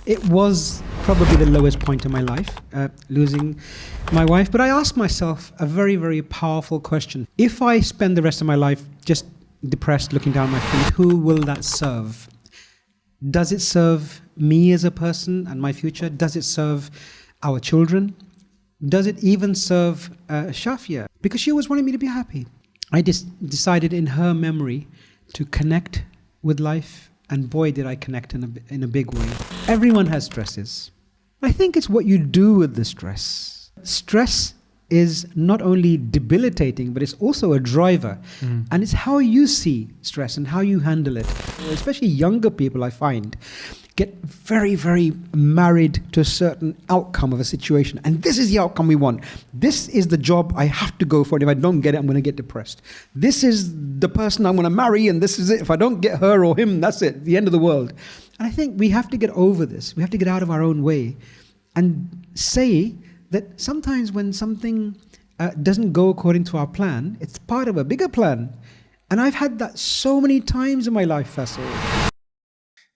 it was probably the lowest point in my life, losing my wife. But I asked myself a very, very powerful question. If I spend the rest of my life just depressed, looking down my feet, who will that serve? Does it serve me as a person and my future? Does it serve our children? Does it even serve Shafia? Because she always wanted me to be happy. I just decided in her memory to connect with life, and boy did I connect in a big way. Everyone has stresses. I think it's what you do with the stress. Stress is not only debilitating, but it's also a driver. And it's how you see stress and how you handle it. Especially younger people, I find, get very, very married to a certain outcome of a situation. And this is the outcome we want. This is the job I have to go for. And if I don't get it, I'm going to get depressed. This is the person I'm going to marry, and this is it. If I don't get her or him, that's it, the end of the world. And I think we have to get over this. We have to get out of our own way and say that sometimes when something doesn't go according to our plan, it's part of a bigger plan. And I've had that so many times in my life, Faisal.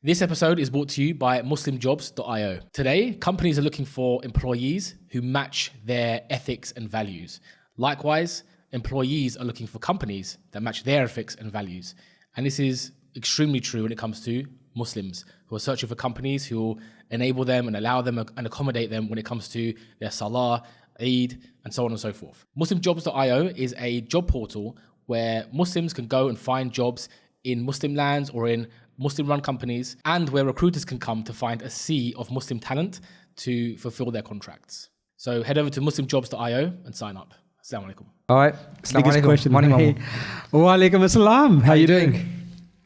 This episode is brought to you by MuslimJobs.io. Today, companies are looking for employees who match their ethics and values. Likewise, employees are looking for companies that match their ethics and values. And this is extremely true when it comes to Muslims who are searching for companies who will enable them and allow them and accommodate them when it comes to their Salah, Eid, and so on and so forth. MuslimJobs.io is a job portal where Muslims can go and find jobs in Muslim lands or in Muslim-run companies, and where recruiters can come to find a sea of Muslim talent to fulfill their contracts. So head over to MuslimJobs.io and sign up. Assalamu alaikum. All right. Biggest question. Morning, Mamu. Wa alaikum assalam. How you doing?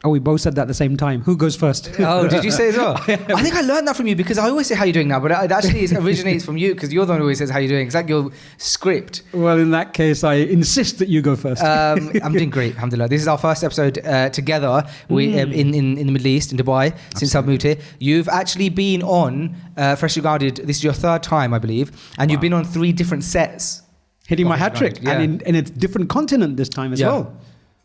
Oh, we both said that at the same time. Who goes first? Oh, did you say as well? I think I learned that from you, because I always say how you doing now, but it actually originates from you, because you're the one who always says how you doing. It's like your script. Well, in that case, I insist that you go first. I'm doing great, alhamdulillah. This is our first episode together in the Middle East, in Dubai, since I've moved here. You've actually been on Freshly Grounded. This is your third time, I believe, and you've been on 3 different sets. Hitting my hat trick, yeah. And in a different continent this time as well.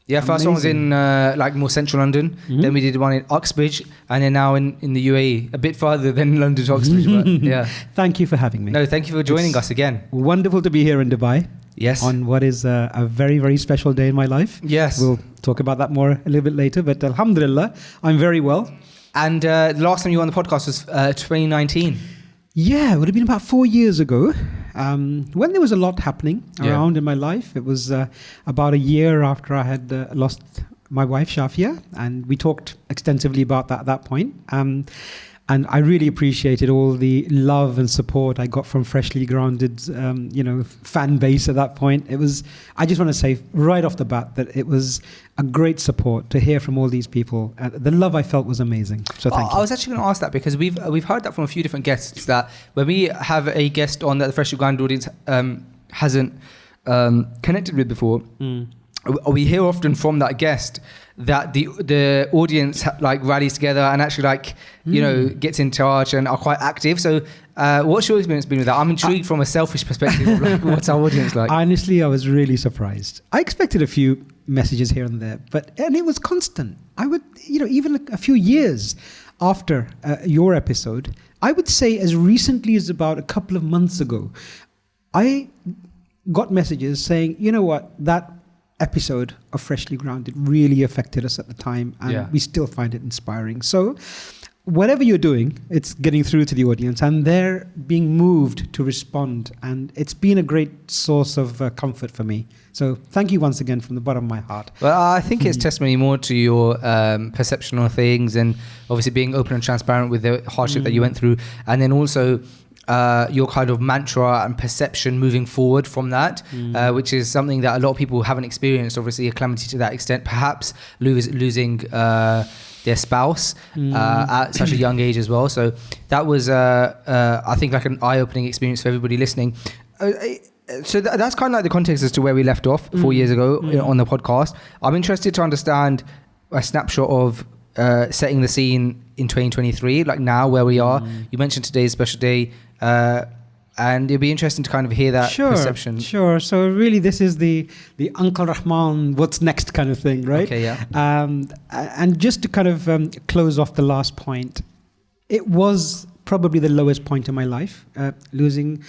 Yeah, first one was in like more central London. Then we did one in Uxbridge, and then now in the UAE, a bit further than London to Uxbridge. But yeah. Thank you for having me. No, thank you for joining us again. Wonderful to be here in Dubai. Yes. On what is a very, very special day in my life. Yes. We'll talk about that more a little bit later, but alhamdulillah, I'm very well. And the last time you were on the podcast was 2019. Yeah, it would have been about 4 years ago, when there was a lot happening around in my life. It was about a year after I had lost my wife, Shafia, and we talked extensively about that at that point. And I really appreciated all the love and support I got from Freshly Grounded's, fan base at that point. I just want to say right off the bat that it was a great support to hear from all these people. The love I felt was amazing. So thank you. I was actually going to ask that, because we've heard that from a few different guests, that when we have a guest on that the Freshly Grounded audience hasn't connected with before, we hear often from that guest that the audience rallies together and actually gets in charge and are quite active. So what's your experience been with that? I'm intrigued from a selfish perspective of what's our audience like. Honestly, I was really surprised. I expected a few messages here and there, and it was constant. I would, even a few years after your episode, I would say as recently as about a couple of months ago, I got messages saying, you know what, that episode of Freshly Grounded really affected us at the time, and we still find it inspiring. So whatever you're doing, it's getting through to the audience, and they're being moved to respond, and it's been a great source of comfort for me. So thank you once again from the bottom of my heart. Well, I think it's testimony more to your perception of things, and obviously being open and transparent with the hardship that you went through, and then also your kind of mantra and perception moving forward from that, which is something that a lot of people haven't experienced, obviously a calamity to that extent, perhaps losing their spouse at such a young age as well. So that was, I think, like an eye-opening experience for everybody listening. So that's kind of like the context as to where we left off 4 years ago on the podcast. I'm interested to understand a snapshot of setting the scene in 2023, like now where we are. You mentioned today's special day, and it'd be interesting to kind of hear that perception. Sure. So really, this is the Uncle Rahman, what's next kind of thing, right? Okay, yeah. And just to kind of close off the last point, it was probably the lowest point in my life, losing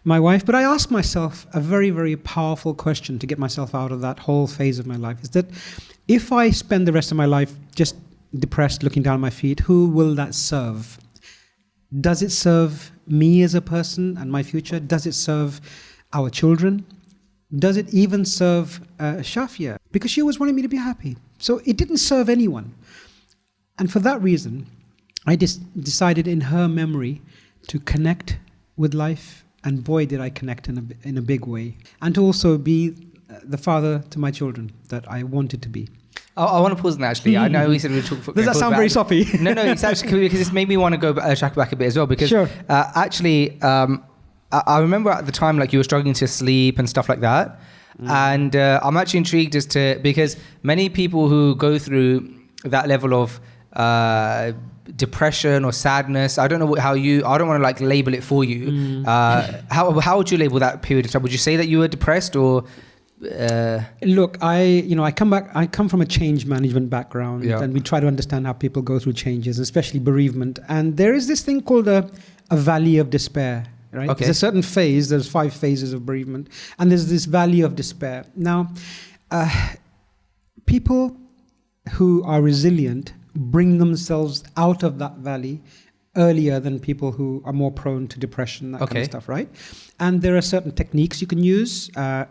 my wife. But I asked myself a very, very powerful question to get myself out of that whole phase of my life, is that if I spend the rest of my life just depressed, looking down at my feet, who will that serve? Does it serve me as a person and my future? Does it serve our children? Does it even serve Shafia? Because she always wanted me to be happy. So it didn't serve anyone. And for that reason, I decided in her memory to connect with life. And boy, did I connect in a big way. And to also be the father to my children that I wanted to be. I want to pause on that actually. I know we said we would talk. Does that sound very soppy? No, it's actually because it's made me want to go track back a bit as well. Because sure. I remember at the time like you were struggling to sleep and stuff like that. And I'm actually intrigued as to, because many people who go through that level of depression or sadness, I don't know I don't want to like label it for you. How would you label that period of time? Would you say that you were depressed or? Look, I come from a change management background, and we try to understand how people go through changes, especially bereavement. And there is this thing called a valley of despair, right? Okay. There's a certain phase, there's 5 phases of bereavement, and there's this valley of despair. Now, people who are resilient bring themselves out of that valley earlier than people who are more prone to depression, that kind of stuff, right? And there are certain techniques you can use,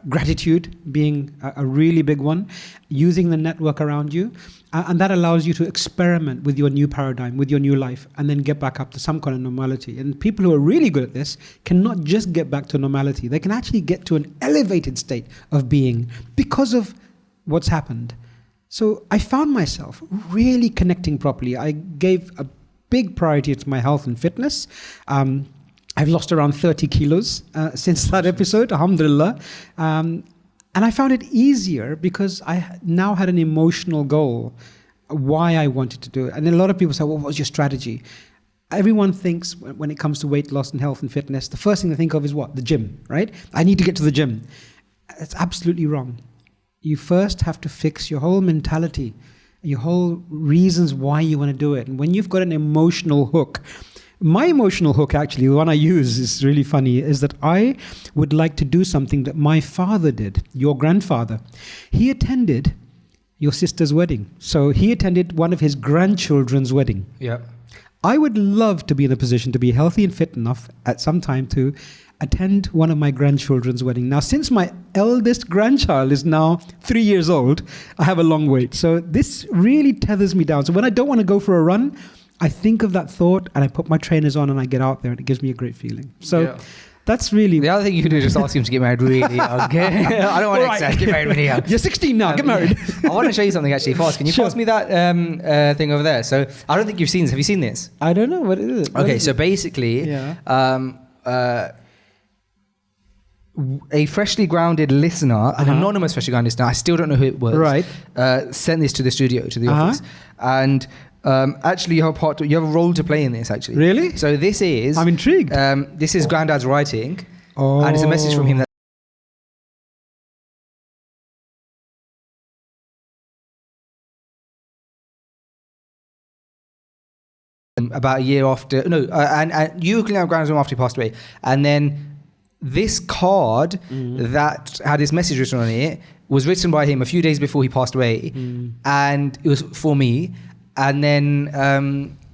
gratitude being a really big one, using the network around you, and that allows you to experiment with your new paradigm, with your new life, and then get back up to some kind of normality. And people who are really good at this cannot just get back to normality, they can actually get to an elevated state of being because of what's happened. So I found myself really connecting properly. I gave a big priority to my health and fitness. I've lost around 30 kilos since that episode, alhamdulillah. And I found it easier because I now had an emotional goal, why I wanted to do it. And a lot of people say, well, what was your strategy? Everyone thinks when it comes to weight loss and health and fitness, the first thing they think of is what? The gym, right? I need to get to the gym. It's absolutely wrong. You first have to fix your whole mentality, your whole reasons why you want to do it. And when you've got an emotional hook, my emotional hook actually, the one I use is really funny, is that I would like to do something that my father did, your grandfather. He attended your sister's wedding. So he attended one of his grandchildren's wedding. Yeah. I would love to be in a position to be healthy and fit enough at some time to attend one of my grandchildren's wedding. Now, since my eldest grandchild is now 3 years old, I have a long wait. So this really tethers me down. So when I don't want to go for a run, I think of that thought and I put my trainers on and I get out there and it gives me a great feeling. So that's really... The other thing you could do is just ask him to get married really young. Okay? I don't want to excess, get married really young. You're 16 now, get married. I want to show you something actually fast. Can you pass me that thing over there? So I don't think you've seen this. Have you seen this? I don't know. What is it? Okay, so basically... a freshly grounded listener, an anonymous freshly grounded listener, I still don't know who it was, right? Sent this to the studio, to the office. And actually you have a role to play in this actually. Really? So this is... I'm intrigued. This is Grandads writing. And it's a message from him that about a year after... and you cleaned out Grandads' room after he passed away. And then this card that had his message written on it was written by him a few days before he passed away, and it was for me. And then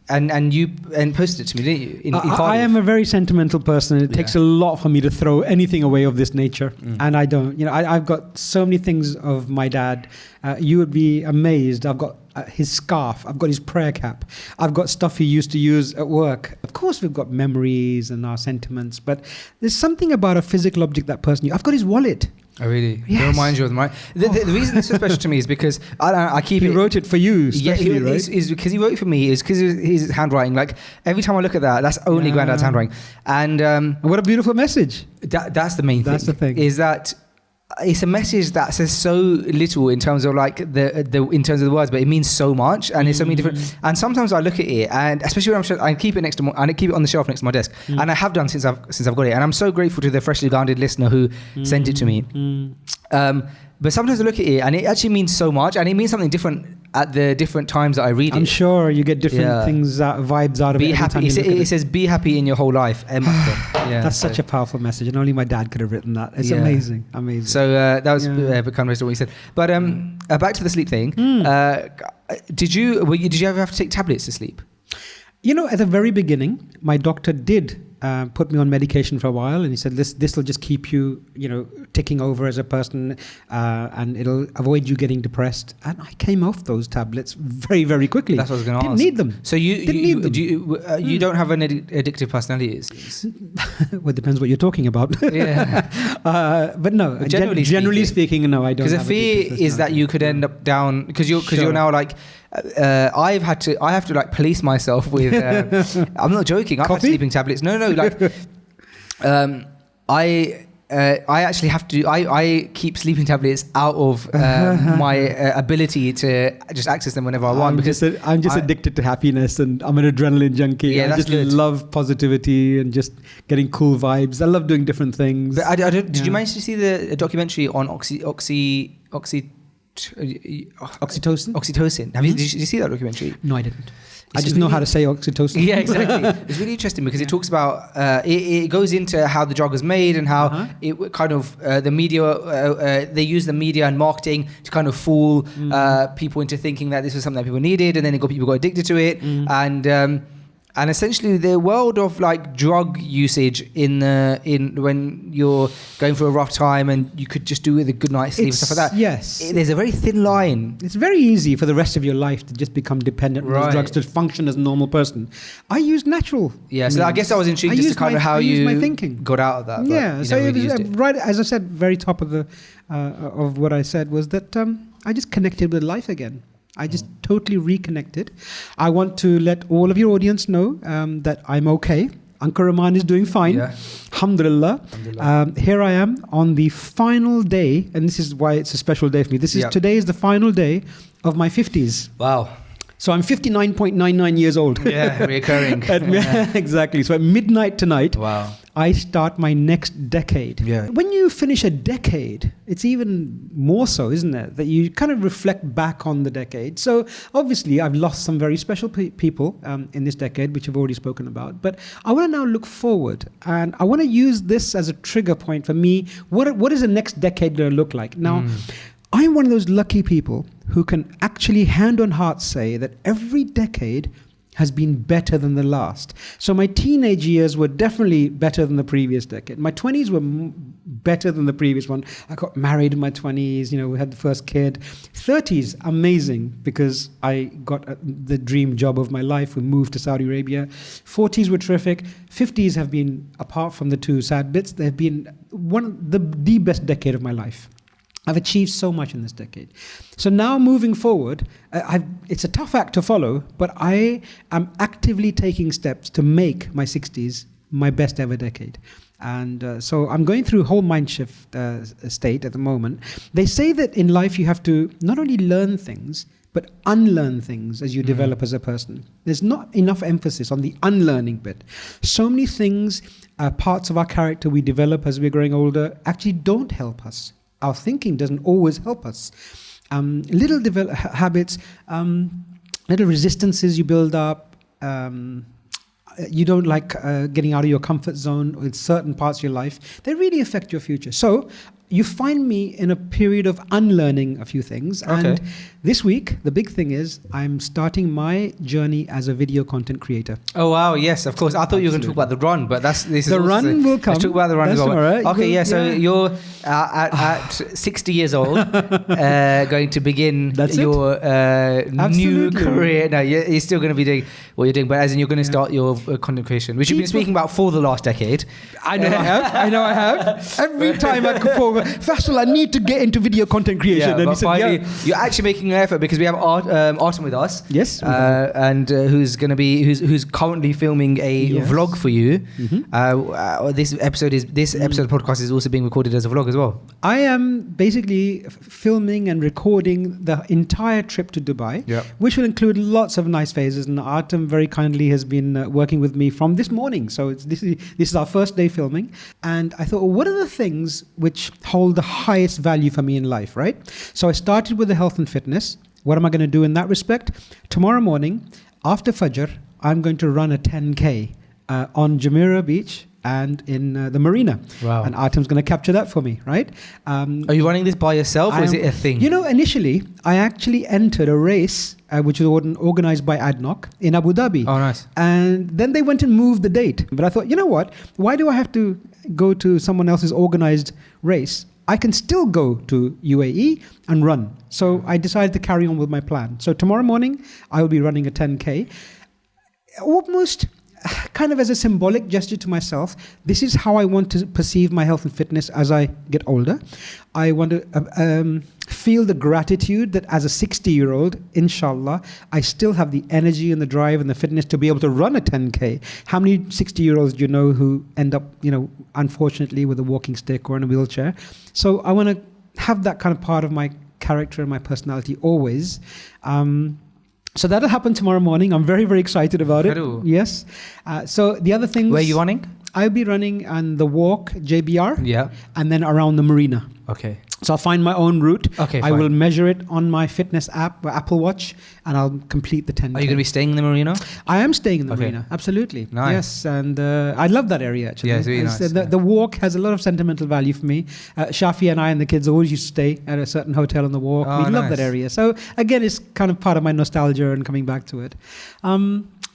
and you posted it to me, didn't you? I am a very sentimental person, and it takes a lot for me to throw anything away of this nature. And I don't. I've got so many things of my dad. You would be amazed. I've got his scarf. I've got his prayer cap. I've got stuff he used to use at work. Of course, we've got memories and our sentiments, but there's something about a physical object that person. I've got his wallet. Oh, really? Yes. It reminds you of mine. The reason this is special to me is because I keep he it... He wrote it for you, especially, right? Is because he wrote it for me. Is because his handwriting. Like, every time I look at that, that's only Grandads' handwriting. And... what a beautiful message. That's the main thing. That's the thing. Is that... It's a message that says so little in terms of like in terms of the words, but it means so much, and it's so many different. And sometimes I look at it, and especially when I keep it I keep it on the shelf next to my desk, and I have done since I've got it, and I'm so grateful to the freshly grounded listener who sent it to me. But sometimes I look at it, and it actually means so much, and it means something different at the different times that I read I'm it. sure you get different things, vibes out of Be it. every happy. time you look at It says, "Be happy in your whole life." Yeah, That's such a powerful message, and only my dad could have written that. It's Yeah. amazing. So that was kind of what you said. But back to the sleep thing. Did you ever have to take tablets to sleep? You know, at the very beginning, my doctor did put me on medication for a while, and he said, this will just keep you, ticking over as a person, and it'll avoid you getting depressed. And I came off those tablets very, very quickly. That's what I was going to ask. Didn't need them. So you don't have an addictive personality, it seems. Well, it depends what you're talking about. Yeah. But no, But generally speaking, no, I don't. Because the fear is that you could end up down, because you're now like, I have to like police myself with. I'm not joking. I've had sleeping tablets. No, like, I actually have to. I keep sleeping tablets out of my ability to just access them whenever I want, because I'm just addicted to happiness, and I'm an adrenaline junkie. Yeah, I just love positivity and just getting cool vibes. I love doing different things. But did you manage to see the documentary on Oxytocin? Oxytocin. Did you see that documentary? No, I didn't. I just know how to say oxytocin. Yeah, exactly. It's really interesting because it talks about it goes into how the drug was made and how it kind of the media they use the media and marketing to kind of fool people into thinking that this was something that people needed, and then people got addicted to it, and essentially the world of like drug usage in when you're going through a rough time and you could just do with a good night's sleep and stuff like that. Yes. There's a very thin line. It's very easy for the rest of your life to just become dependent on those drugs to function as a normal person. I use natural. Yeah, so I guess I was intrigued as to kind of how you got out of that. Yeah, so it was right, as I said, very top of what I said was that I just connected with life again. I just totally reconnected. I want to let all of your audience know that I'm okay. Uncle Rehman is doing fine. Yeah. Alhamdulillah. Here I am on the final day, and this is why it's a special day for me. Today is the final day of my 50s. Wow. So I'm 59.99 years old. Yeah, reoccurring. Exactly. So at midnight tonight, wow, I start my next decade. Yeah. When you finish a decade, it's even more so, isn't it? That you kind of reflect back on the decade. So obviously, I've lost some very special people in this decade, which I've already spoken about. But I want to now look forward, and I want to use this as a trigger point for me. What is the next decade going to look like? Now, I'm one of those lucky people who can actually hand on heart say that every decade has been better than the last. So my teenage years were definitely better than the previous decade. My 20s were better than the previous one. I got married in my 20s, we had the first kid. 30s, amazing, because I got the dream job of my life. We moved to Saudi Arabia. 40s were terrific. 50s have been, apart from the two sad bits, they've been the best decade of my life. I've achieved so much in this decade. So now moving forward, it's a tough act to follow, but I am actively taking steps to make my 60s my best ever decade. And so I'm going through a whole mind shift state at the moment. They say that in life you have to not only learn things, but unlearn things as you develop as a person. There's not enough emphasis on the unlearning bit. So many things, parts of our character we develop as we're growing older actually don't help us. Our thinking doesn't always help us. Little habits, little resistances you build up. You don't like getting out of your comfort zone in certain parts of your life. They really affect your future. So you find me in a period of unlearning a few things. Okay. And this week, the big thing is I'm starting my journey as a video content creator. Oh, wow. Yes, of course. I thought you were going to talk about the run, but the run will come. Let's talk about the run as well. All right. Okay, yeah. So you're at 60 years old, going to begin your new career. No, you're still going to be doing what you're doing, but as in you're going to start your content creation, which you've been speaking about for the last decade. I know I have. Every time I come forward, Faisal, I need to get into video content creation. Yeah, and but finally, you're actually making an effort because we have Artem with us. Yes. And who's currently filming a vlog for you. Mm-hmm. This episode of the podcast is also being recorded as a vlog as well. I am basically filming and recording the entire trip to Dubai, which will include lots of nice phases. And Artem very kindly has been working with me from this morning. So this is our first day filming. And I thought, well, what are the things which hold the highest value for me in life, right? So I started with the health and fitness. What am I going to do in that respect? Tomorrow morning, after Fajr, I'm going to run a 10K on Jumeirah Beach and in the marina. Wow. And Artem's going to capture that for me, right? Are you running this by yourself or is it a thing? You know, initially, I actually entered a race which was organized by ADNOC in Abu Dhabi. Oh, nice. And then they went and moved the date. But I thought, you know what? Why do I have to go to someone else's organized race? I can still go to UAE and run. So I decided to carry on with my plan. So tomorrow morning, I will be running a 10K. Almost kind of as a symbolic gesture to myself. This is how I want to perceive my health and fitness as I get older. I want to feel the gratitude that as a 60-year-old, inshallah, I still have the energy and the drive and the fitness to be able to run a 10K. How many 60-year-olds do you know who end up, unfortunately with a walking stick or in a wheelchair? So I want to have that kind of part of my character and my personality always. So that'll happen tomorrow morning. I'm very, very excited about it. Hello. Yes. So the other things... Where are you running? I'll be running on the walk, JBR. Yeah. And then around the marina. Okay. So I'll find my own route. Okay, I fine. will measure it on my fitness app, Apple Watch, and I'll complete the 10K. Are you going to be staying in the marina? I am staying in the Okay. marina, absolutely. Nice. Yes, and I love that area actually. Yeah, it's really nice. The walk has a lot of sentimental value for me. Shafi and I and the kids always used to stay at a certain hotel on the walk. Oh, We love nice. that area. So again, it's kind of part of my nostalgia and coming back to it.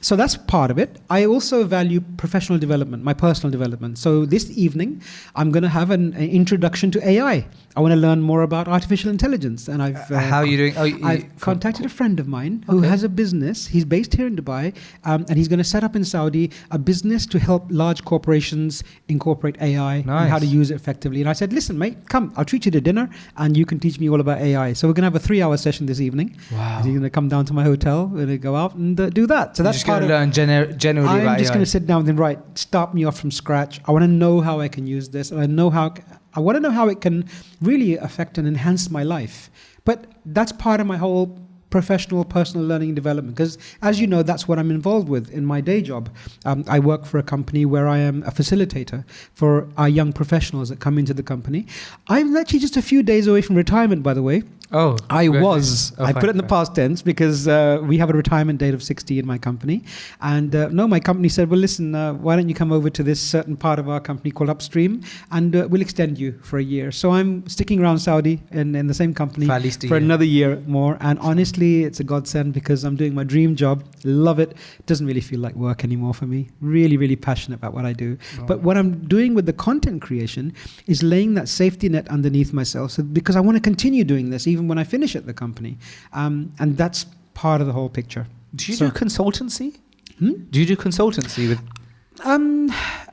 So that's part of it. I also value professional development, my personal development. So this evening, I'm going to have an introduction to AI. I want to learn more about artificial intelligence. And I've How are you doing? I've contacted a friend of mine who has a business. He's based here in Dubai, and he's going to set up in Saudi a business to help large corporations incorporate AI and how Nice. to use it effectively. And I said, listen, mate, come, I'll treat you to dinner, and you can teach me all about AI. So we're going to have a 3-hour session this evening. Wow. He's going to come down to my hotel, we're going to go out and do that. So You're that's just going part to of... learn generally about I'm just AI. going to sit down and start me off from scratch. I want to know how I can use this, and I want to know how it can really affect and enhance my life. But that's part of my whole professional, personal learning and development, because as you know, that's what I'm involved with in my day job. I work for a company where I am a facilitator for our young professionals that come into the company. I'm actually just a few days away from retirement, by the way. Oh, I congratulations. was. I put it in the past tense because we have a retirement date of 60 in my company. And my company said, well, listen, why don't you come over to this certain part of our company called Upstream, and we'll extend you for a year. So I'm sticking around Saudi in the same company For at least a for year. another year more. And honestly, it's a godsend because I'm doing my dream job. Love it. Doesn't really feel like work anymore for me. Really, really passionate about what I do. Oh. But what I'm doing with the content creation is laying that safety net underneath myself, so because I want to continue doing this even when I finish at the company. And that's part of the whole picture. Do you So- do consultancy? Hmm? Do you do consultancy with?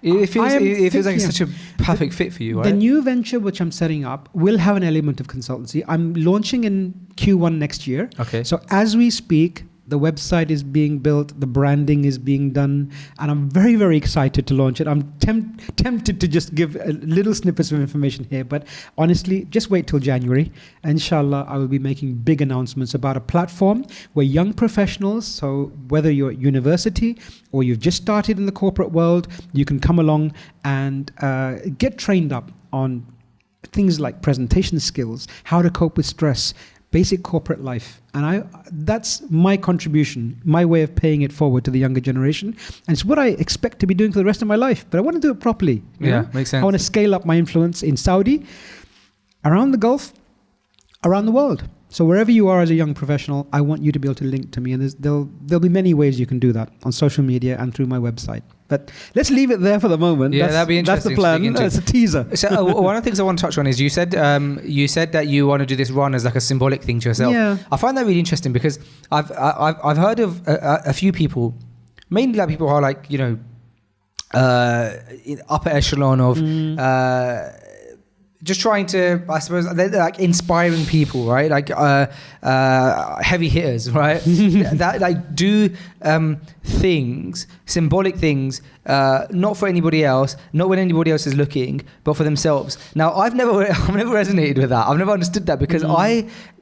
It feels I am like it's thinking- such a perfect fit for you, right? The new venture which I'm setting up will have an element of consultancy. I'm launching in Q1 next year. Okay. So as we speak, the website is being built, the branding is being done, and I'm very, very excited to launch it. I'm tempted to just give a little snippets of information here, but honestly, just wait till January. Inshallah, I will be making big announcements about a platform where young professionals, so whether you're at university or you've just started in the corporate world, you can come along and get trained up on things like presentation skills, how to cope with stress, basic corporate life. And that's my contribution, my way of paying it forward to the younger generation. And it's what I expect to be doing for the rest of my life. But I want to do it properly. you Yeah, know? makes sense. I want to scale up my influence in Saudi, around the Gulf, around the world. So wherever you are as a young professional, I want you to be able to link to me. And there'll be many ways you can do that on social media and through my website. But let's leave it there for the moment. Yeah, that'd be That's the interesting to dig plan. into. It's a teaser. So one of the things I want to touch on is you said that you want to do this run as like a symbolic thing to yourself. Yeah. I find that really interesting because I've heard of a few people, mainly like people who are like in upper echelon of just trying to, I suppose, they're like inspiring people, right? Like heavy hitters, right? that like do things, symbolic things, not for anybody else, not when anybody else is looking, but for themselves. Now, I've never resonated with that. I've never understood that because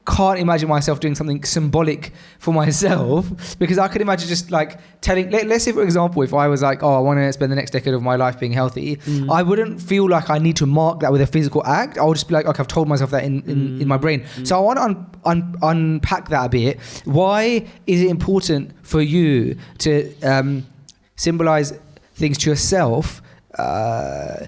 can't imagine myself doing something symbolic for myself, because I could imagine just like telling, let's say for example, if I was like, oh, I want to spend the next decade of my life being healthy, I wouldn't feel like I need to mark that with a physical act. I would just be like, okay, I've told myself that in my brain. So I want to unpack that a bit. Why is it important for you to symbolize things to yourself? I'm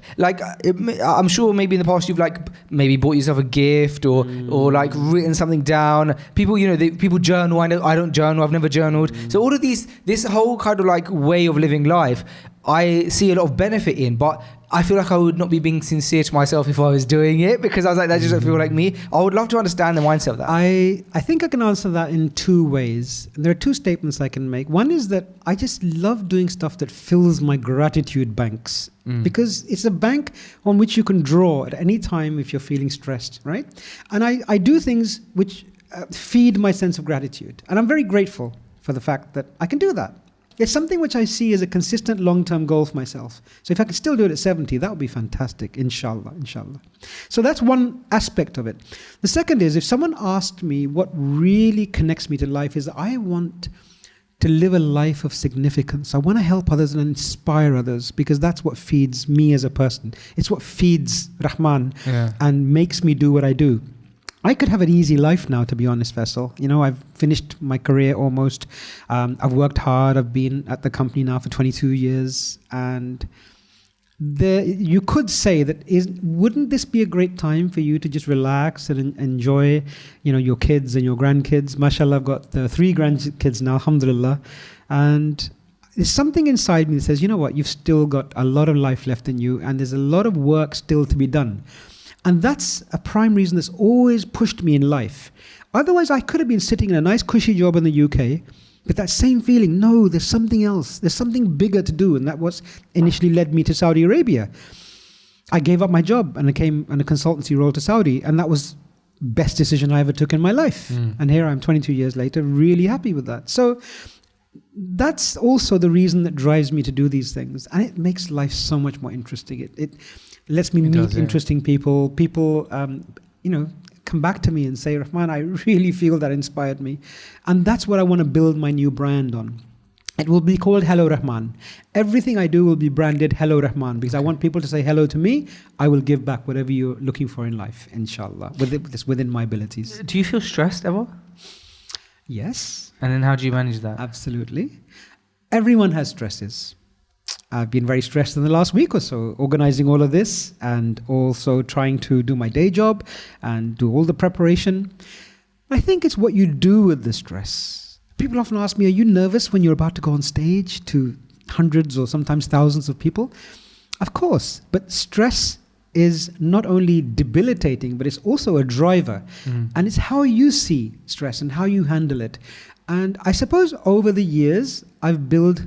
sure maybe in the past you've like maybe bought yourself a gift or like written something down. People, people journal. I know I don't journal. I've never journaled. So all of this whole kind of like way of living life, I see a lot of benefit in, but I feel like I would not be being sincere to myself if I was doing it, because I was like, that just doesn't feel like me. I would love to understand the mindset of that. I think I can answer that in two ways. There are two statements I can make. One is that I just love doing stuff that fills my gratitude banks, because it's a bank on which you can draw at any time if you're feeling stressed, right? And I do things which feed my sense of gratitude. And I'm very grateful for the fact that I can do that. It's something which I see as a consistent long-term goal for myself. So if I could still do it at 70, that would be fantastic, inshallah. So that's one aspect of it. The second is, if someone asked me what really connects me to life, is that I want to live a life of significance. I want to help others and inspire others, because that's what feeds me as a person. It's what feeds Rehman and makes me do what I do. I could have an easy life now, to be honest, Faisal. I've finished my career almost. I've worked hard. I've been at the company now for 22 years. And you could say that, wouldn't this be a great time for you to just relax and enjoy, your kids and your grandkids? MashaAllah, I've got 3 grandkids now, alhamdulillah. And there's something inside me that says, you know what, you've still got a lot of life left in you, and there's a lot of work still to be done. And that's a prime reason that's always pushed me in life. Otherwise, I could have been sitting in a nice cushy job in the UK with that same feeling, no, there's something else. There's something bigger to do. And that was initially led me to Saudi Arabia. I gave up my job and I came on a consultancy role to Saudi. And that was the best decision I ever took in my life. And here I am 22 years later, really happy with that. So that's also the reason that drives me to do these things. And it makes life so much more interesting. It lets me meet interesting people. People, come back to me and say, Rehman, I really feel that inspired me. And that's what I want to build my new brand on. It will be called Hello Rehman. Everything I do will be branded Hello Rehman, because I want people to say hello to me. I will give back whatever you're looking for in life, inshallah, within my abilities. Do you feel stressed ever? Yes. And then how do you manage that? Absolutely. Everyone has stresses. I've been very stressed in the last week or so, organizing all of this and also trying to do my day job and do all the preparation. I think it's what you do with the stress. People often ask me, are you nervous when you're about to go on stage to hundreds or sometimes thousands of people? Of course, but stress is not only debilitating, but it's also a driver. And it's how you see stress and how you handle it. And I suppose over the years, I've built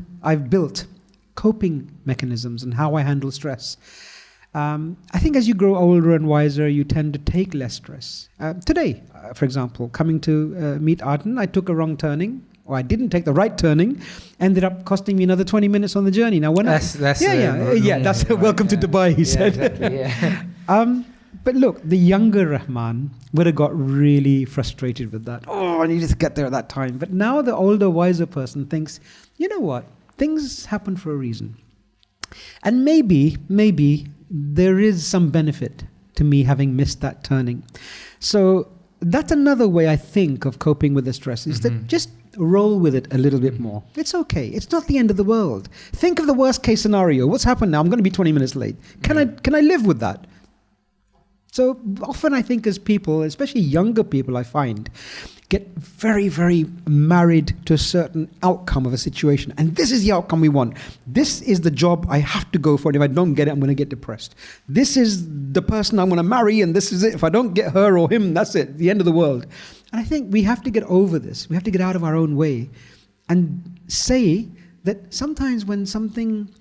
coping mechanisms and how I handle stress. I think as you grow older and wiser, you tend to take less stress. Today, for example, coming to meet Arden, I took a wrong turning, or I didn't take the right turning, ended up costing me another 20 minutes on the journey. Now, that's welcome to Dubai, he said. Exactly, but look, the younger Rehman would have got really frustrated with that. Oh, I needed to get there at that time. But now the older, wiser person thinks, you know what? Things happen for a reason. And maybe there is some benefit to me having missed that turning. So that's another way I think of coping with the stress, is that just roll with it a little bit more. It's okay. It's not the end of the world. Think of the worst case scenario. What's happened now? I'm going to be 20 minutes late. Can I live with that? So often I think as people, especially younger people, I find, get very, very married to a certain outcome of a situation. And this is the outcome we want. This is the job I have to go for. And if I don't get it, I'm going to get depressed. This is the person I'm going to marry, and this is it. If I don't get her or him, that's it. The end of the world. And I think we have to get over this. We have to get out of our own way and say that sometimes when something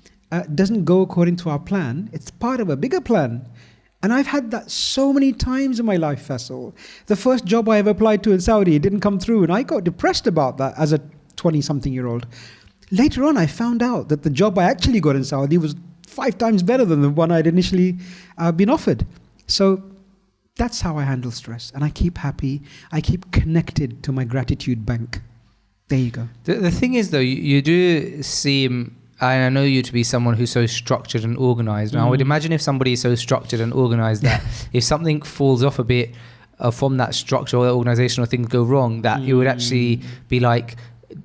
doesn't go according to our plan, it's part of a bigger plan. And I've had that so many times in my life, Faisal. The first job I ever applied to in Saudi, it didn't come through, and I got depressed about that as a 20-something-year-old. Later on, I found out that the job I actually got in Saudi was 5 times better than the one I'd initially been offered. So That's how I handle stress. And I keep happy. I keep connected to my gratitude bank. There you go. The thing is, though, you do seem, and I know you to be someone who's so structured and organized. And I would imagine if somebody is so structured and organized that if something falls off a bit from that structure or organization or things go wrong, that it would actually be like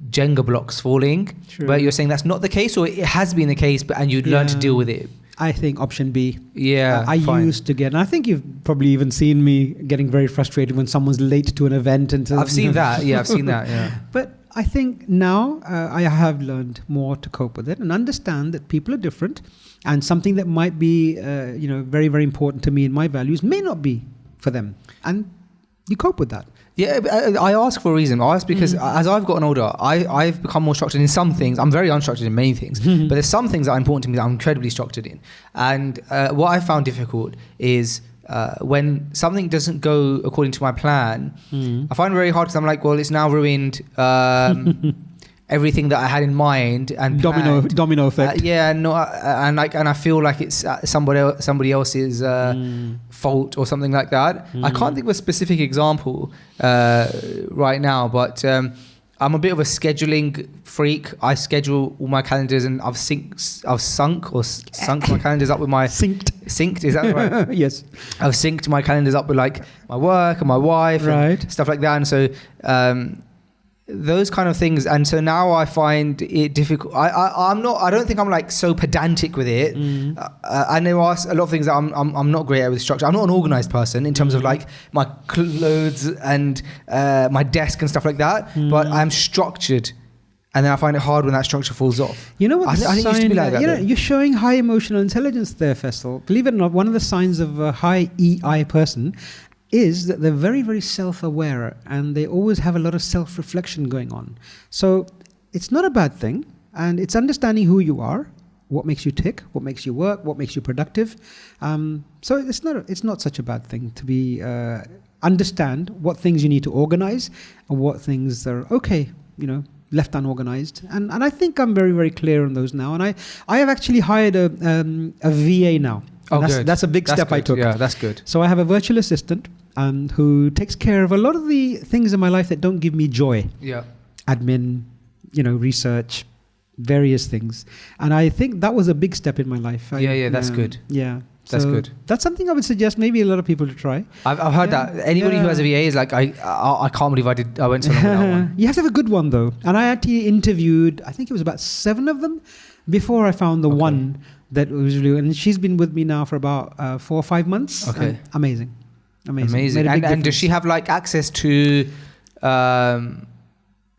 Jenga blocks falling. True. But you're saying that's not the case, or it has been the case, and you'd learn to deal with it. I think option B. Yeah, I used to get, and I think you've probably even seen me getting very frustrated when someone's late to an event. And I've seen that. Yeah, I've seen that. Yeah. But I think now I have learned more to cope with it and understand that people are different, and something that might be, very, very important to me and my values may not be for them, and you cope with that. Yeah, I ask for a reason. I ask because as I've gotten older, I've become more structured in some things. I'm very unstructured in many things, but there's some things that are important to me that I'm incredibly structured in. And what I found difficult is when something doesn't go according to my plan, I find it very hard because I'm like, well, it's now ruined everything that I had in mind and domino effect. And I feel like it's somebody else's fault or something like that. I can't think of a specific example right now, but I'm a bit of a scheduling freak. I schedule all my calendars, and I've sunk my calendars up with my synced. Is that right? Yes. I've synced my calendars up with like my work and my wife, and stuff like that, and so. Those kind of things, and so now I find it difficult. I don't think I'm like so pedantic with it. And there are a lot of things that I'm not great at with structure. I'm not an organized person in terms of like my clothes and my desk and stuff like that. But I'm structured, and then I find it hard when that structure falls off. You know what? I think it used to be like that. You're showing high emotional intelligence there, Faisal. Believe it or not, one of the signs of a high EI person is that they're very, very self-aware, and they always have a lot of self-reflection going on. So it's not a bad thing, and it's understanding who you are, what makes you tick, what makes you work, what makes you productive. So it's not such a bad thing to be understand what things you need to organize and what things are okay, left unorganized. And I think I'm very, very clear on those now. And I have actually hired a VA now. That's a big step I took. Yeah, that's good. So I have a virtual assistant who takes care of a lot of the things in my life that don't give me joy. Yeah. Admin, research, various things. And I think that was a big step in my life. That's good. Yeah. That's so good. That's something I would suggest maybe a lot of people to try. I've heard that. Anybody who has a VA is like, I can't believe I went so long with that one. You have to have a good one though. And I actually interviewed, I think it was about 7 of them before I found the one that was really, and she's been with me now for about 4 or 5 months. Okay. Amazing. And does she have like access to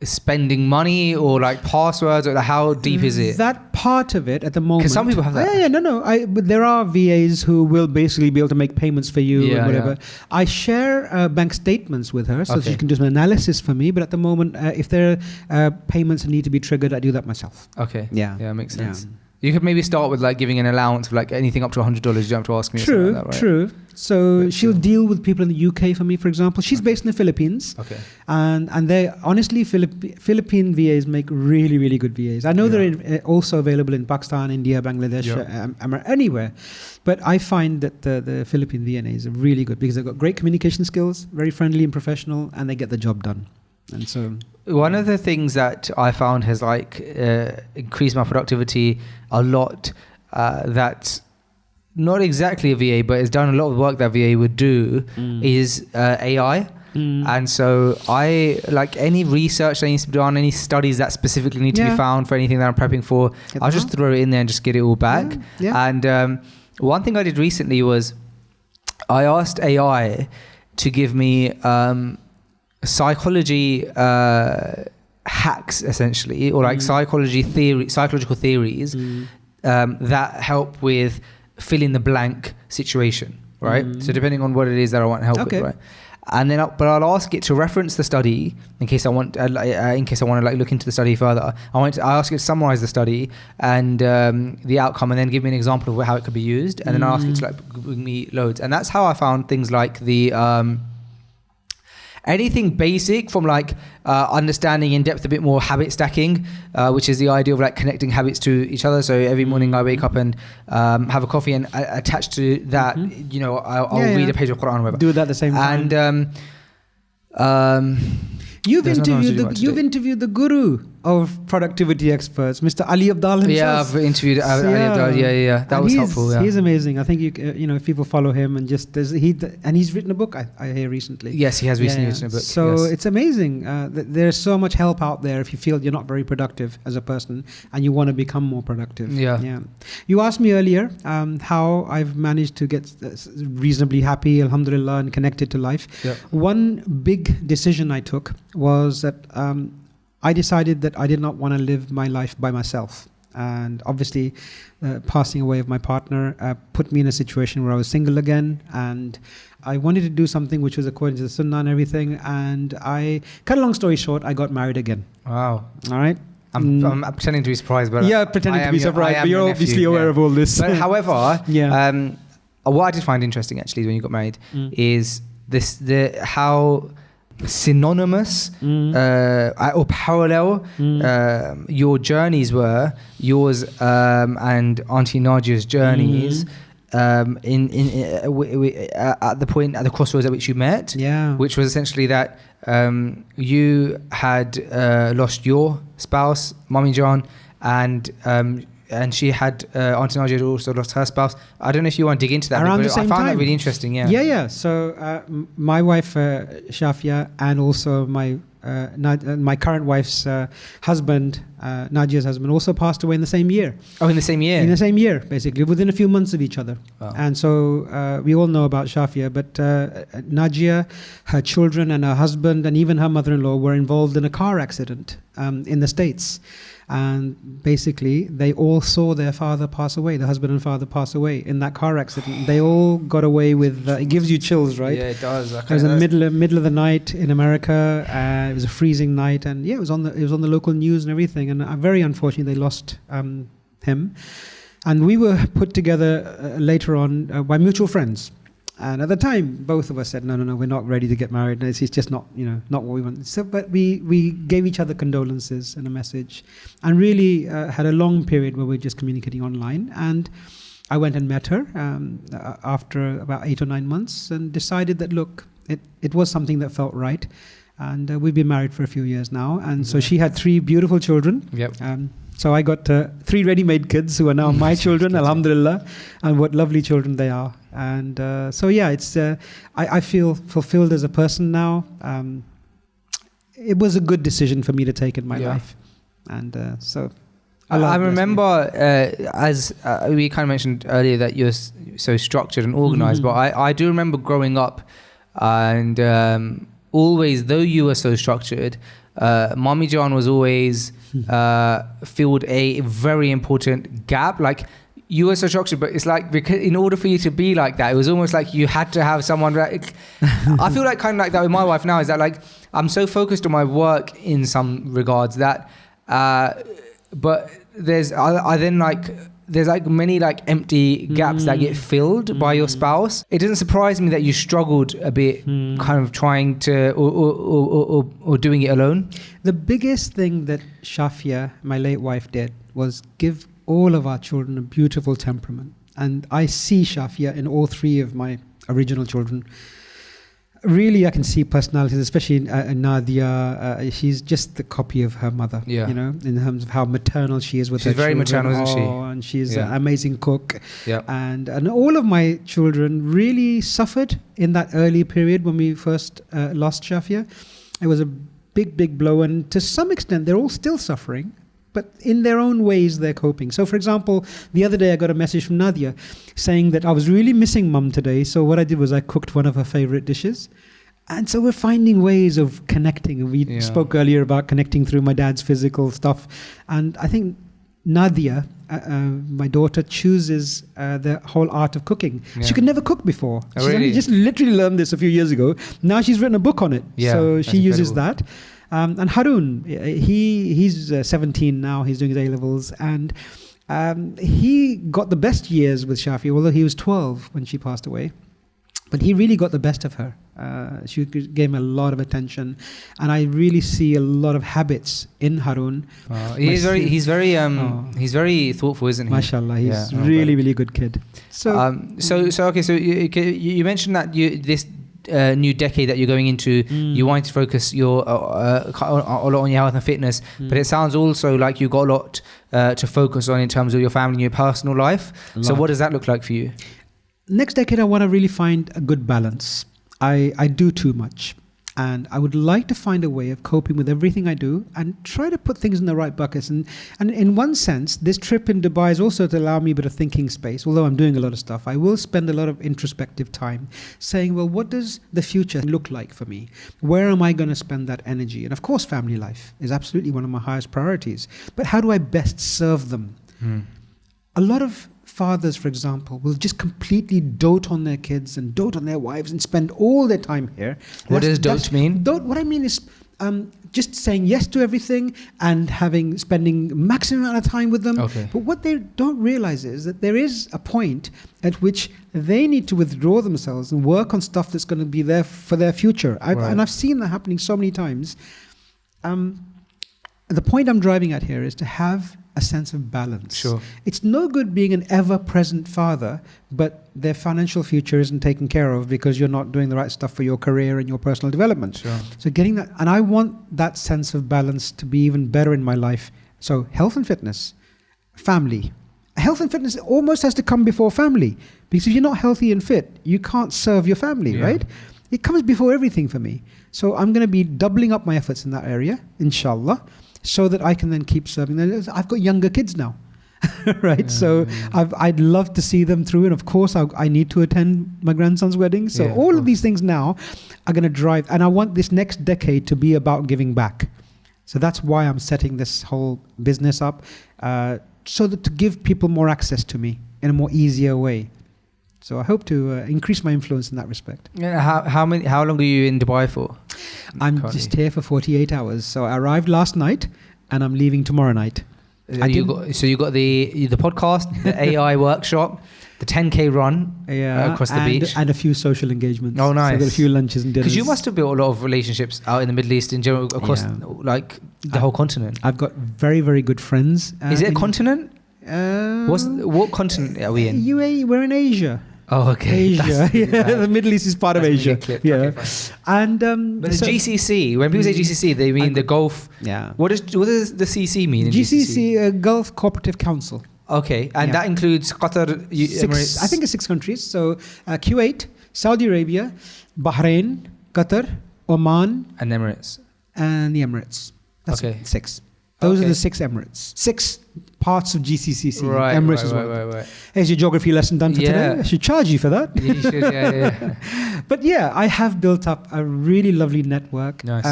spending money or like passwords, or how deep is it? That part of it at the moment. Because some people have that. But there are VAs who will basically be able to make payments for you and whatever. Yeah. I share bank statements with her so she can do some analysis for me. But at the moment, if there are payments that need to be triggered, I do that myself. Okay. Yeah, makes sense. Yeah. You could maybe start with like giving an allowance of like anything up to $100. You don't have to ask me. True, like that, right? True. So she'll deal with people in the UK for me, for example. She's based in the Philippines. Okay. And they honestly, Philippine VAs make really, really good VAs. I know they're also available in Pakistan, India, Bangladesh, anywhere. But I find that the Philippine VAs are really good because they've got great communication skills, very friendly and professional, and they get the job done. And so one of the things that I found has like increased my productivity a lot, that's not exactly a VA, but has done a lot of work that VA would do, is AI. And so I like any research that needs to be done, any studies that specifically need to be found for anything that I'm prepping for, I'll just throw it in there and just get it all back. And one thing I did recently was I asked AI to give me psychology hacks, essentially, or like psychological theories that help with fill in the blank situation, right? So depending on what it is that I want help with, right? And then, but I'll ask it to reference the study in case I want to like look into the study further. I ask it to summarize the study and the outcome, and then give me an example of how it could be used. And then I ask it to like bring me loads. And that's how I found things like the anything basic from like understanding in depth a bit more habit stacking, which is the idea of like connecting habits to each other. So every morning I wake up and have a coffee, and attached to that, you know, I'll read a page of Quran or whatever. Do that at the same time. And you've interviewed the guru of productivity experts, Mr. Ali Abdal himself. Yeah, I've interviewed Ali Abdal. Yeah. That was helpful. Yeah. He's amazing. I think you know, if people follow him and just he's written a book. I hear recently. Yes, he has recently written a book. So it's amazing. There's so much help out there if you feel you're not very productive as a person and you want to become more productive. Yeah. You asked me earlier how I've managed to get reasonably happy, alhamdulillah, and connected to life. Yep. One big decision I took was that I decided that I did not want to live my life by myself. And obviously, passing away of my partner put me in a situation where I was single again. And I wanted to do something which was according to the sunnah and everything. And cut a long story short, I got married again. Wow. All right. I'm pretending to be surprised, but pretending to be surprised. But you're obviously aware of all this. But however, what I did find interesting actually when you got married is how synonymous or parallel your journeys were, yours and Auntie Nadia's journeys at the crossroads at which you met, which was essentially that you had lost your spouse, Mummy John, and she had Auntie Nadia had also lost her spouse. I don't know if you want to dig into that, around but the same I found time. that really interesting. So my wife Shafia and also my current wife's husband, Nadia's husband, also passed away in the same year. Oh, in the same year? In the same year, basically, within a few months of each other. Wow. And so we all know about Shafia, but Nadia, her children and her husband and even her mother-in-law were involved in a car accident in the States. And basically, they all saw their father pass away, the husband and father pass away in that car accident. They all got away with, it gives you chills, right? Yeah, it does. It was in the middle of the night in America. It was a freezing night, and it was on the local news and everything. And very unfortunately, they lost him. And we were put together later on by mutual friends. And at the time, both of us said, no, we're not ready to get married. It's just not what we want. So, but we gave each other condolences and a message, and really had a long period where we were just communicating online. And I went and met her after about 8 or 9 months, and decided that look, it was something that felt right. And we've been married for a few years now. And so she had 3 beautiful children. Yep. So I got 3 ready-made kids who are now my children, alhamdulillah, and what lovely children they are. And it's I feel fulfilled as a person now. It was a good decision for me to take in my life. And I remember, as we kind of mentioned earlier, that you're so structured and organized, but I do remember growing up and always, though you were so structured, Mummy John was always filled a very important gap. Like, you were so structured, but it's like, because in order for you to be like that, it was almost like you had to have someone. I feel like kind of like that with my wife now, is that like I'm so focused on my work in some regards that, but there's many like empty gaps that get filled by your spouse. It doesn't surprise me that you struggled a bit, kind of trying to or doing it alone. The biggest thing that Shafia, my late wife, did was give all of our children a beautiful temperament. And I see Shafia in all 3 of my original children. Really, I can see personalities, especially Nadia. She's just the copy of her mother, in terms of how maternal she is with her children. She's very maternal, isn't she? And she's an amazing cook. Yeah. And all of my children really suffered in that early period when we first lost Shafia. It was a big blow, and to some extent, they're all still suffering. But in their own ways, they're coping. So, for example, the other day I got a message from Nadia saying that I was really missing Mum today. So what I did was I cooked one of her favorite dishes. And so we're finding ways of connecting. We spoke earlier about connecting through my dad's physical stuff. And I think Nadia, my daughter, chooses the whole art of cooking. Yeah. She could never cook before. She's only just literally learned this a few years ago. Now she's written a book on it. Yeah, so she uses that. And Harun, he's 17 now. He's doing his A-levels. And he got the best years with Shafi, although he was 12 when she passed away. But he really got the best of her. She gave him a lot of attention, and I really see a lot of habits in Harun. He's very thoughtful, isn't he? Mashallah, he's really good kid. So, So you mentioned that this new decade that you're going into, you want to focus your a lot on your health and fitness, but it sounds also like you got a lot to focus on in terms of your family and your personal life. So what does that look like for you? Next decade, I want to really find a good balance. I do too much, and I would like to find a way of coping with everything I do and try to put things in the right buckets. And in one sense, this trip in Dubai is also to allow me a bit of thinking space. Although I'm doing a lot of stuff, I will spend a lot of introspective time saying, well, what does the future look like for me? Where am I going to spend that energy? And of course, family life is absolutely one of my highest priorities. But how do I best serve them? A lot of fathers, for example, will just completely dote on their kids and dote on their wives and spend all their time here. What does dote mean? What I mean is just saying yes to everything and spending maximum amount of time with them. Okay. But what they don't realize is that there is a point at which they need to withdraw themselves and work on stuff that's going to be there for their future. And I've seen that happening so many times. The point I'm driving at here is to have a sense of balance. Sure. It's no good being an ever-present father, but their financial future isn't taken care of because you're not doing the right stuff for your career and your personal development. Sure. So getting that, and I want that sense of balance to be even better in my life. So health and fitness, family. Health and fitness almost has to come before family, because if you're not healthy and fit, you can't serve your family, right? It comes before everything for me. So I'm going to be doubling up my efforts in that area, inshallah, so that I can then keep serving them. I've got younger kids now, right? So I'd love to see them through. And of course, I need to attend my grandson's wedding. So all of these things now are going to drive. And I want this next decade to be about giving back. So that's why I'm setting this whole business up, so that to give people more access to me in a more easier way. So I hope to increase my influence in that respect. How long are you in Dubai for? I'm just here for 48 hours. So I arrived last night and I'm leaving tomorrow night. You got the podcast, the AI workshop, the 10K run across the beach. And a few social engagements. Oh, nice. So I got a few lunches and dinners. Because you must have built a lot of relationships out in the Middle East in general, across like the whole continent. I've got very, very good friends. Is it a continent? What continent are we in? UAE, we're in Asia. Oh, okay. Asia. The Middle East is part of Asia. Yeah. Okay, and but the GCC, when people say GCC, they mean the Gulf. Yeah. What does the CC mean in GCC? Gulf Cooperative Council. Okay, and that includes Qatar, Emirates. I think it's 6 countries. So Kuwait, Saudi Arabia, Bahrain, Qatar, Oman, and Emirates. And the Emirates. That's 6. Those are the 6 Emirates. 6 parts of GCC. Right, Emirates as well. Right. Here's your geography lesson done for today. I should charge you for that. You should, But I have built up a really lovely network. Nice.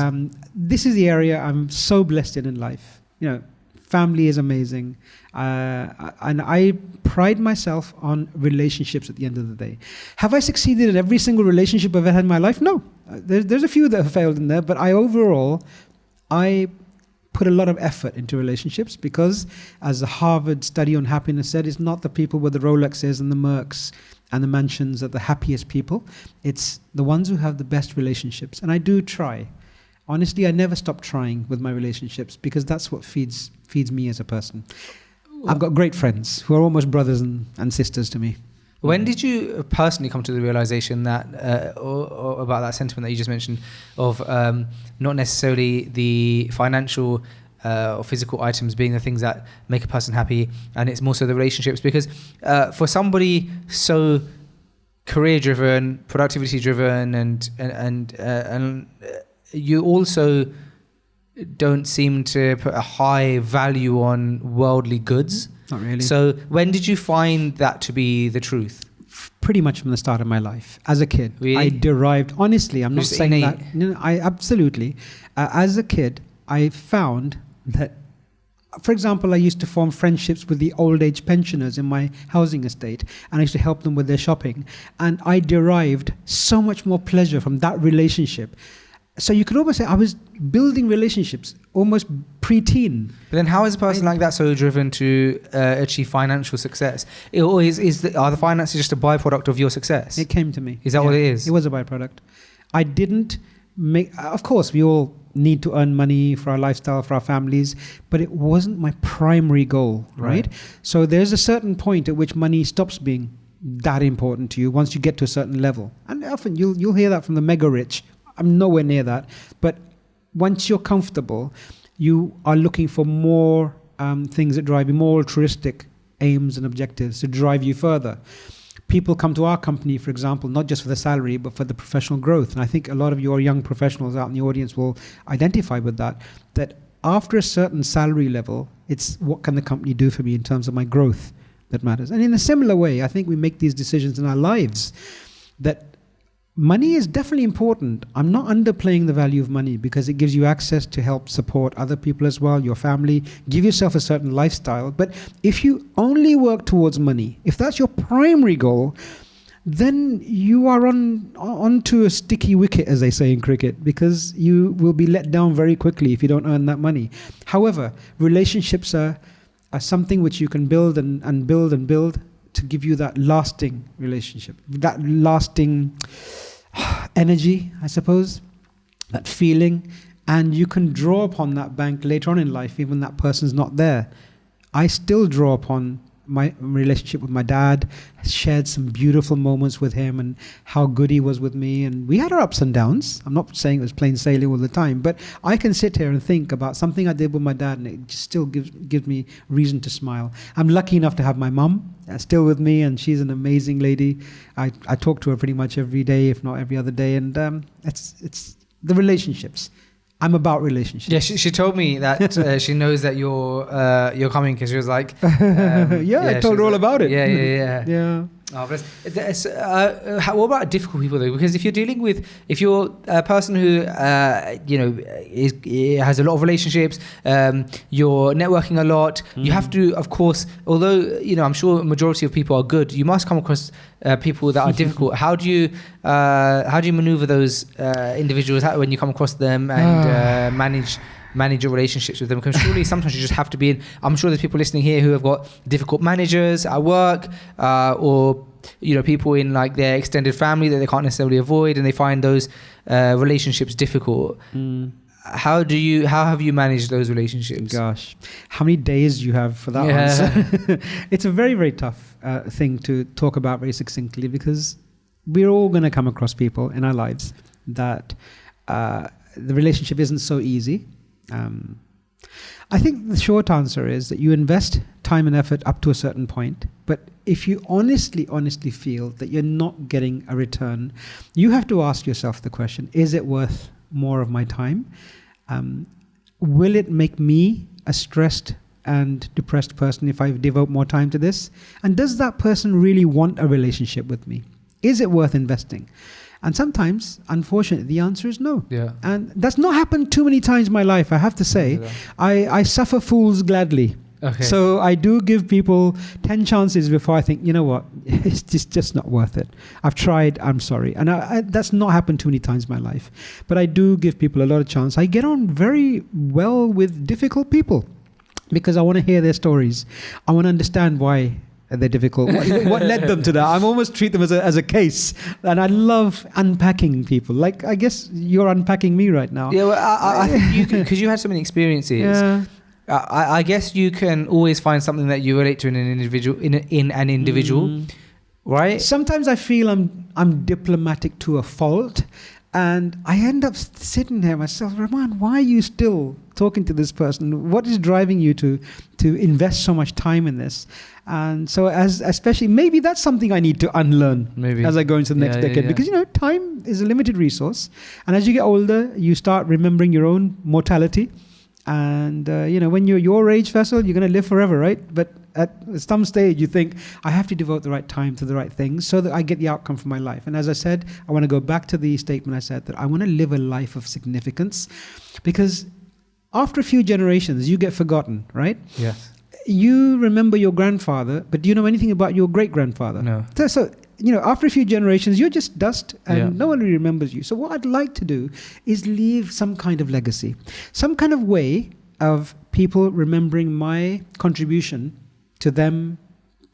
This is the area I'm so blessed in life. Family is amazing. And I pride myself on relationships at the end of the day. Have I succeeded in every single relationship I've had in my life? No. There's a few that have failed in there, but I put a lot of effort into relationships, because as the Harvard study on happiness said, it's not the people with the Rolexes and the Mercs and the mansions that are the happiest people. It's the ones who have the best relationships. And I do try. Honestly, I never stop trying with my relationships, because that's what feeds me as a person. I've got great friends who are almost brothers and sisters to me. When did you personally come to the realization that, or about that sentiment that you just mentioned, of not necessarily the financial or physical items being the things that make a person happy, and it's more so the relationships? Because for somebody so career-driven, productivity-driven, and you also don't seem to put a high value on worldly goods. Not really. So when did you find that to be the truth? Pretty much from the start of my life. As a kid, really? I derived, honestly, I'm not Just saying innate. that. No, I absolutely. As a kid, I found that, for example, I used to form friendships with the old age pensioners in my housing estate, and I used to help them with their shopping. And I derived so much more pleasure from that relationship. So you could almost say I was building relationships almost pre-teen. But then how is a person like that so driven to achieve financial success? Are the finances just a byproduct of your success? It came to me. Is that what it is? It was a byproduct. I didn't make, of course, we all need to earn money for our lifestyle, for our families, but it wasn't my primary goal, right? So there's a certain point at which money stops being that important to you once you get to a certain level. And often you'll hear that from the mega rich. I'm nowhere near that. But once you're comfortable, you are looking for more things that drive you, more altruistic aims and objectives to drive you further. People come to our company, for example, not just for the salary, but for the professional growth. And I think a lot of your young professionals out in the audience will identify with that after a certain salary level, it's what can the company do for me in terms of my growth that matters. And in a similar way, I think we make these decisions in our lives that money is definitely important. I'm not underplaying the value of money because it gives you access to help support other people as well, your family, give yourself a certain lifestyle. But if you only work towards money, if that's your primary goal, then you are onto a sticky wicket, as they say in cricket, because you will be let down very quickly if you don't earn that money. However, relationships are something which you can build and build and build to give you that lasting relationship, that lasting energy, I suppose, that feeling, and you can draw upon that bank later on in life, even that person's not there. I still draw upon my relationship with my dad, shared some beautiful moments with him and how good he was with me. And we had our ups and downs. I'm not saying it was plain sailing all the time, but I can sit here and think about something I did with my dad and it just still gives me reason to smile. I'm lucky enough to have my mum still with me, and she's an amazing lady. I talk to her pretty much every day, if not every other day. And it's the relationships. I'm about relationships. Yeah, she told me that she knows that you're coming because she was like, I told her all about it. Yeah. Oh, but what about difficult people though? Because if you're a person who has a lot of relationships, you're networking a lot. You have to, of course, although I'm sure a majority of people are good, you must come across people that are difficult. How do you maneuver those individuals when you come across them and manage your relationships with them? Because surely sometimes you just have to be in. I'm sure there's people listening here who have got difficult managers at work, or people in like their extended family that they can't necessarily avoid, and they find those relationships difficult. How have you managed those relationships? Gosh, how many days do you have for that answer? It's a very, very tough thing to talk about very succinctly, because we're all going to come across people in our lives that the relationship isn't so easy. I think the short answer is that you invest time and effort up to a certain point, but if you honestly feel that you're not getting a return, you have to ask yourself the question, is it worth more of my time? Will it make me a stressed and depressed person if I devote more time to this? And does that person really want a relationship with me? Is it worth investing? And sometimes, unfortunately, the answer is no. Yeah. And that's not happened too many times in my life, I have to say. Yeah. I suffer fools gladly. Okay. So I do give people 10 chances before I think, you know what, it's just not worth it. I've tried, I'm sorry. And that's not happened too many times in my life. But I do give people a lot of chance. I get on very well with difficult people because I want to hear their stories. I want to understand why they're difficult. What led them to that? I almost treat them as a case. And I love unpacking people. Like, I guess you're unpacking me right now. Yeah, well, I think you can, because you had so many experiences. Yeah. I guess you can always find something that you relate to in an individual, right? Sometimes I feel I'm diplomatic to a fault, and I end up sitting there myself, Rehman, why are you still talking to this person? What is driving you to invest so much time in this? And so especially maybe that's something I need to unlearn as I go into the next decade, because time is a limited resource, and as you get older you start remembering your own mortality. And when you're your age, Faisal, you're going to live forever, right? But at some stage you think, I have to devote the right time to the right things so that I get the outcome from my life. And as I said, I want to go back to the statement I said, that I want to live a life of significance, because after a few generations you get forgotten, right? Yes. You remember your grandfather, but do you know anything about your great-grandfather? No. So after a few generations, you're just dust and Yeah. no one really remembers you. So what I'd like to do is leave some kind of legacy, some kind of way of people remembering my contribution to them,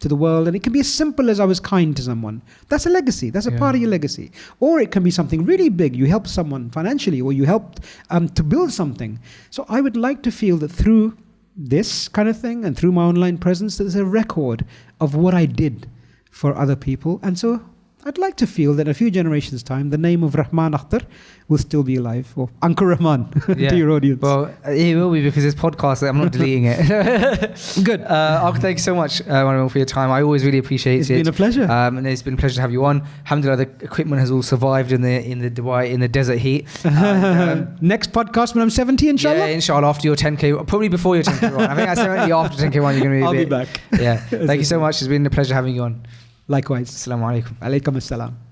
to the world. And it can be as simple as I was kind to someone. That's a legacy. That's a part of your legacy. Or it can be something really big. You helped someone financially, or you helped to build something. So I would like to feel that through this kind of thing and through my online presence, there's a record of what I did for other people. And so I'd like to feel that in a few generations' time, the name of Rehman Akhtar will still be alive, or Uncle Rehman to your audience. Well, it will be, because it's podcast. I'm not deleting it. Good. Akhtar, thank you so much, Manuel, for your time. I always really appreciate it. It's been a pleasure. And it's been a pleasure to have you on. Alhamdulillah, the equipment has all survived in the Dubai, in the desert heat. And, next podcast when I'm 70, inshallah. yeah, inshallah, after your 10K, probably before your 10K run. I think that's certainly after 10K run, you're going to be I'll be back. Yeah. Thank you so much. It's been a pleasure having you on. Likewise. Assalamu alaikum. Alaikum assalam.